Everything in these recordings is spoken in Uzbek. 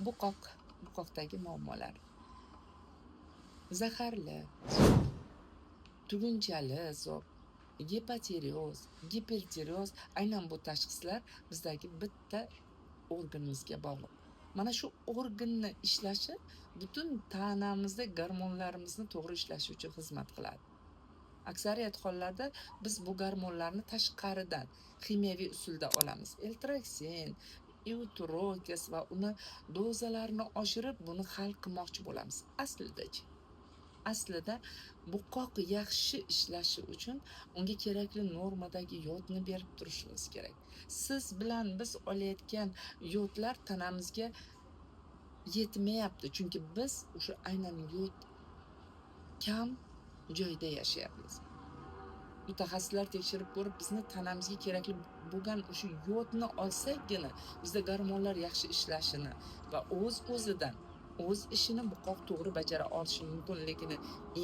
Buqoqdagi muammolar. Zaharli, tugunchali zo'r, gipotireoz, gipertireoz, aynan bu tashxislar bizdagi bitta organimizga bog'liq. Mana shu organni ishlashi butun tanamizda gormonlarimizni to'g'ri ishlashi uchun xizmat qiladi. Aksariyat hollarda biz bu gormonlarni tashqaridan kimyoviy usulda olamiz. Eltraksin, eutrokes va uni dozalarini oshirib buni hal qilmoqchi bo'lamiz. Aslida buqoq yaxshi ishlashi uchun unga kerakli normadagi yodni berib turishimiz kerak. Siz bilan biz olayotgan yodlar tanamizga yetmayapti, chunki biz o'sha aynan yod kam joyda yashayapmiz. Mutaxassislar tekshirib ko'rib, bizni tanamizga kerakli bo'lgan o'sha yodni olsakgina bizda gormonlar yaxshi ishlashini va o'z-o'zidan o'z ishini buqoq to'g'ri bajara olishi mumkinligini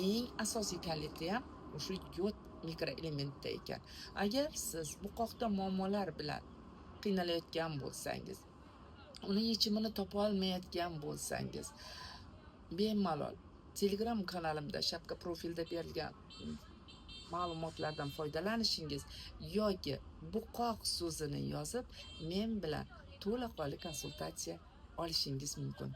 eng asosiy kaliti ham o'sha yod mikroelementda ekan. Agar siz buqoqda muammolar bilan qiynalayotgan bo'lsangiz, uni yechimini topa olmayotgan bo'lsangiz, bemalol Telegram kanalimda shapka profilda berilgan ma'lumotlardan foydalanishingiz yoki buqoq so'zini yozib men bilan to'laqonli konsultatsiya olishingiz mumkin.